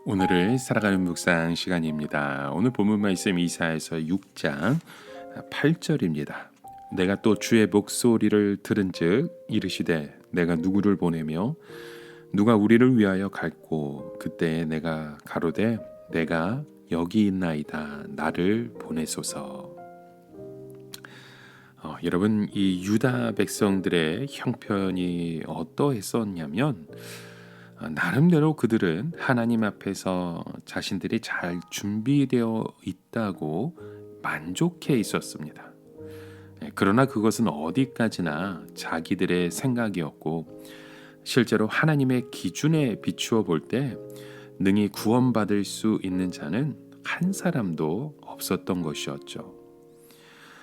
오늘을 살아가는 묵상 시간입니다. 오늘 본문 말씀 이사야서 6장 8절입니다. 내가 또 주의 목소리를 들은즉 이르시되 내가 누구를 보내며 누가 우리를 위하여 갈고 그때 내가 가로되 내가 여기 있나이다 나를 보내소서. 여러분, 이 유다 백성들의 형편이 어떠했었냐면 나름대로 그들은 하나님 앞에서 자신들이 잘 준비되어 있다고 만족해 있었습니다. 그러나 그것은 어디까지나 자기들의 생각이었고 실제로 하나님의 기준에 비추어 볼 때 능히 구원받을 수 있는 자는 한 사람도 없었던 것이었죠.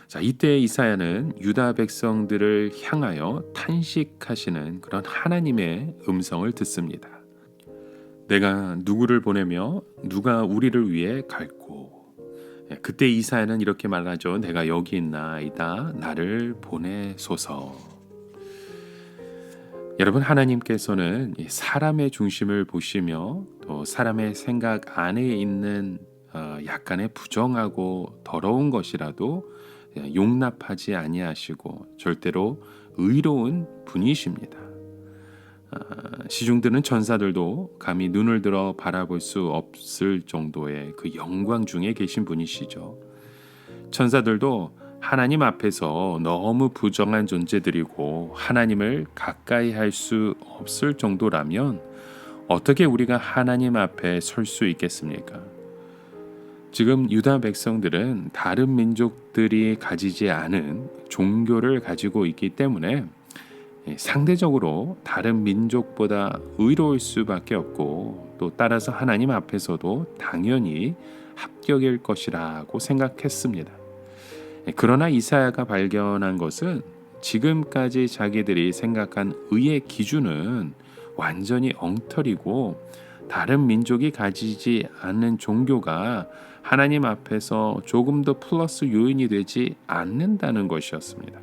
자, 이때 이사야는 유다 백성들을 향하여 탄식하시는 그런 하나님의 음성을 듣습니다. 내가 누구를 보내며 누가 우리를 위해 갈고. 그때 이사야는 이렇게 말하죠. 내가 여기 있나이다 나를 보내소서. 여러분, 하나님께서는 사람의 중심을 보시며 또 사람의 생각 안에 있는 약간의 부정하고 더러운 것이라도 용납하지 아니하시고 절대로 의로운 분이십니다. 시중드는 천사들도 감히 눈을 들어 바라볼 수 없을 정도의 그 영광 중에 계신 분이시죠. 천사들도 하나님 앞에서 너무 부정한 존재들이고 하나님을 가까이 할 수 없을 정도라면 어떻게 우리가 하나님 앞에 설 수 있겠습니까? 지금 유다 백성들은 다른 민족들이 가지지 않은 종교를 가지고 있기 때문에 상대적으로 다른 민족보다 의로울 수밖에 없고 또 따라서 하나님 앞에서도 당연히 합격일 것이라고 생각했습니다. 그러나 이사야가 발견한 것은 지금까지 자기들이 생각한 의의 기준은 완전히 엉터리고 다른 민족이 가지지 않는 종교가 하나님 앞에서 조금 더 플러스 요인이 되지 않는다는 것이었습니다.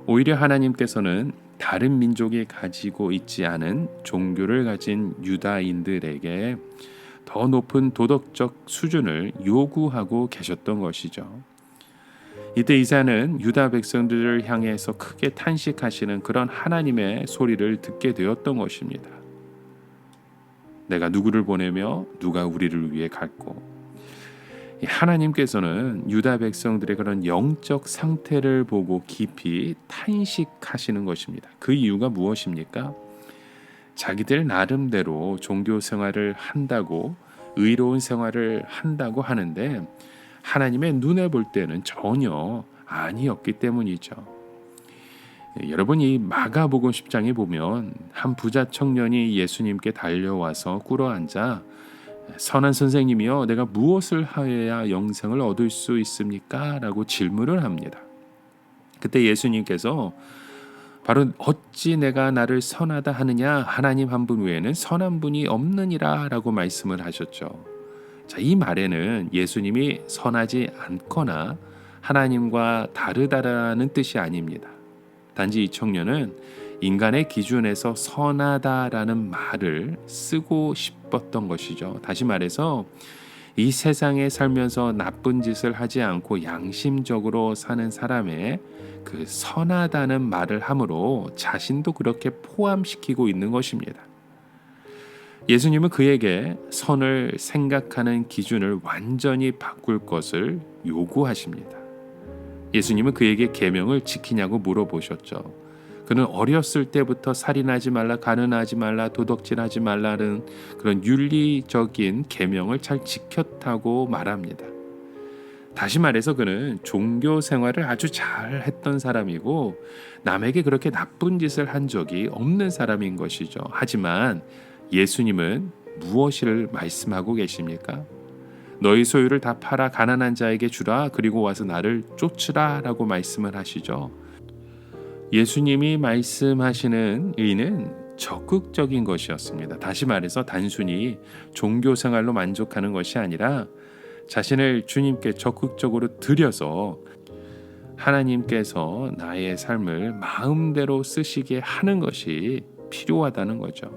오히려 하나님께서는 다른 민족이 가지고 있지 않은 종교를 가진 유다인들에게 더 높은 도덕적 수준을 요구하고 계셨던 것이죠. 이때 이사야는 유다 백성들을 향해서 크게 탄식하시는 그런 하나님의 소리를 듣게 되었던 것입니다. 내가 누구를 보내며 누가 우리를 위해 갈고. 하나님께서는 유다 백성들의 그런 영적 상태를 보고 깊이 탄식하시는 것입니다. 그 이유가 무엇입니까? 자기들 나름대로 종교 생활을 한다고 의로운 생활을 한다고 하는데 하나님의 눈에 볼 때는 전혀 아니었기 때문이죠. 여러분, 이 마가복음 10장에 보면 한 부자 청년이 예수님께 달려와서 꿇어앉아 선한 선생님이여 내가 무엇을 하여야 영생을 얻을 수 있습니까? 라고 질문을 합니다. 그때 예수님께서 바로 어찌 내가 나를 선하다 하느냐 하나님 한 분 외에는 선한 분이 없느니라 라고 말씀을 하셨죠. 자, 이 말에는 예수님이 선하지 않거나 하나님과 다르다라는 뜻이 아닙니다. 단지 이 청년은 인간의 기준에서 선하다라는 말을 쓰고 싶었던 것이죠. 다시 말해서 이 세상에 살면서 나쁜 짓을 하지 않고 양심적으로 사는 사람의 그 선하다는 말을 함으로 자신도 그렇게 포함시키고 있는 것입니다. 예수님은 그에게 선을 생각하는 기준을 완전히 바꿀 것을 요구하십니다. 예수님은 그에게 계명을 지키냐고 물어보셨죠. 그는 어렸을 때부터 살인하지 말라, 가늠하지 말라, 도둑질하지 말라는 그런 윤리적인 계명을 잘 지켰다고 말합니다. 다시 말해서 그는 종교 생활을 아주 잘 했던 사람이고 남에게 그렇게 나쁜 짓을 한 적이 없는 사람인 것이죠. 하지만 예수님은 무엇을 말씀하고 계십니까? 너희 소유를 다 팔아 가난한 자에게 주라, 그리고 와서 나를 쫓으라 라고 말씀을 하시죠. 예수님이 말씀하시는 의는 적극적인 것이었습니다. 다시 말해서 단순히 종교 생활로 만족하는 것이 아니라 자신을 주님께 적극적으로 드려서 하나님께서 나의 삶을 마음대로 쓰시게 하는 것이 필요하다는 거죠.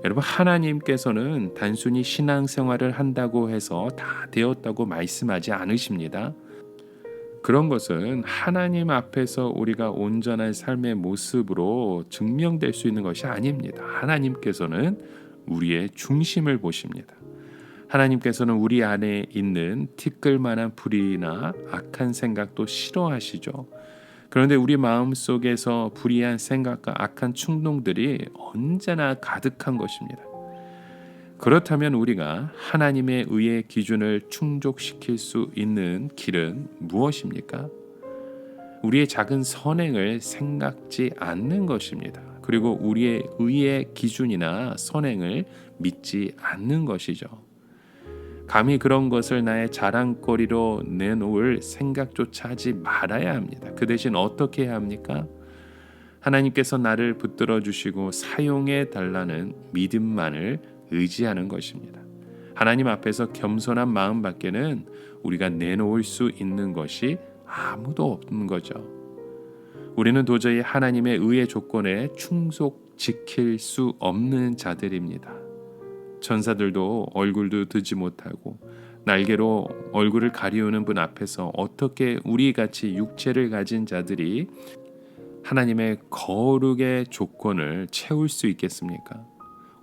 여러분, 하나님께서는 단순히 신앙생활을 한다고 해서 다 되었다고 말씀하지 않으십니다. 그런 것은 하나님 앞에서 우리가 온전한 삶의 모습으로 증명될 수 있는 것이 아닙니다. 하나님께서는 우리의 중심을 보십니다. 하나님께서는 우리 안에 있는 티끌만한 불의나 악한 생각도 싫어하시죠. 그런데 우리 마음속에서 불의한 생각과 악한 충동들이 언제나 가득한 것입니다. 그렇다면 우리가 하나님의 의의 기준을 충족시킬 수 있는 길은 무엇입니까? 우리의 작은 선행을 생각지 않는 것입니다. 그리고 우리의 의의 기준이나 선행을 믿지 않는 것이죠. 감히 그런 것을 나의 자랑거리로 내놓을 생각조차 하지 말아야 합니다. 그 대신 어떻게 해야 합니까? 하나님께서 나를 붙들어 주시고 사용해 달라는 믿음만을 의지하는 것입니다. 하나님 앞에서 겸손한 마음밖에는 우리가 내놓을 수 있는 것이 아무도 없는 거죠. 우리는 도저히 하나님의 의의 조건에 충속 지킬 수 없는 자들입니다. 천사들도 얼굴도 드지 못하고 날개로 얼굴을 가리우는 분 앞에서 어떻게 우리같이 육체를 가진 자들이 하나님의 거룩의 조건을 채울 수 있겠습니까?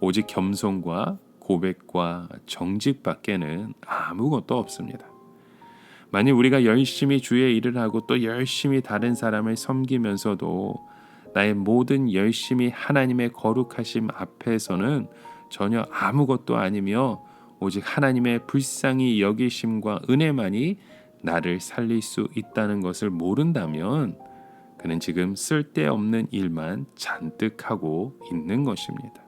오직 겸손과 고백과 정직밖에는 아무것도 없습니다. 만일 우리가 열심히 주의 일을 하고 또 열심히 다른 사람을 섬기면서도 나의 모든 열심이 하나님의 거룩하심 앞에서는 전혀 아무것도 아니며 오직 하나님의 불쌍히 여기심과 은혜만이 나를 살릴 수 있다는 것을 모른다면 그는 지금 쓸데없는 일만 잔뜩 하고 있는 것입니다.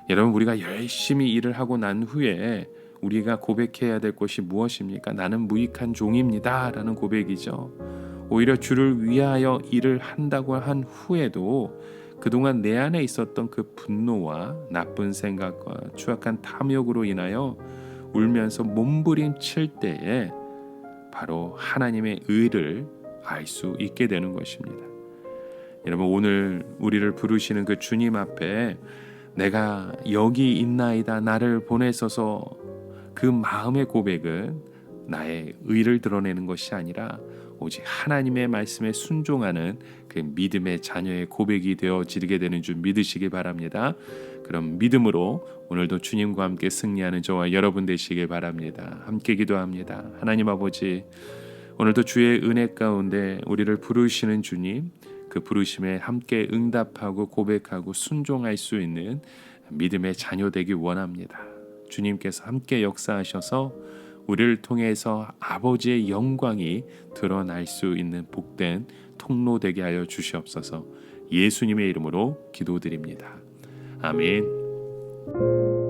여러분, 우리가 열심히 일을 하고 난 후에 우리가 고백해야 될 것이 무엇입니까? 나는 무익한 종입니다 라는 고백이죠. 오히려 주를 위하여 일을 한다고 한 후에도 그동안 내 안에 있었던 그 분노와 나쁜 생각과 추악한 탐욕으로 인하여 울면서 몸부림칠 때에 바로 하나님의 의를 알 수 있게 되는 것입니다. 여러분, 오늘 우리를 부르시는 그 주님 앞에 내가 여기 있나이다 나를 보내소서, 그 마음의 고백은 나의 의를 드러내는 것이 아니라 오직 하나님의 말씀에 순종하는 그 믿음의 자녀의 고백이 되어지게 되는 줄 믿으시기 바랍니다. 그럼 믿음으로 오늘도 주님과 함께 승리하는 저와 여러분 되시길 바랍니다. 함께 기도합니다. 하나님 아버지, 오늘도 주의 은혜 가운데 우리를 부르시는 주님, 그 부르심에 함께 응답하고 고백하고 순종할 수 있는 믿음의 자녀 되기 원합니다. 주님께서 함께 역사하셔서 우리를 통해서 아버지의 영광이 드러날 수 있는 복된 통로 되게 하여 주시옵소서. 예수님의 이름으로 기도드립니다. 아멘.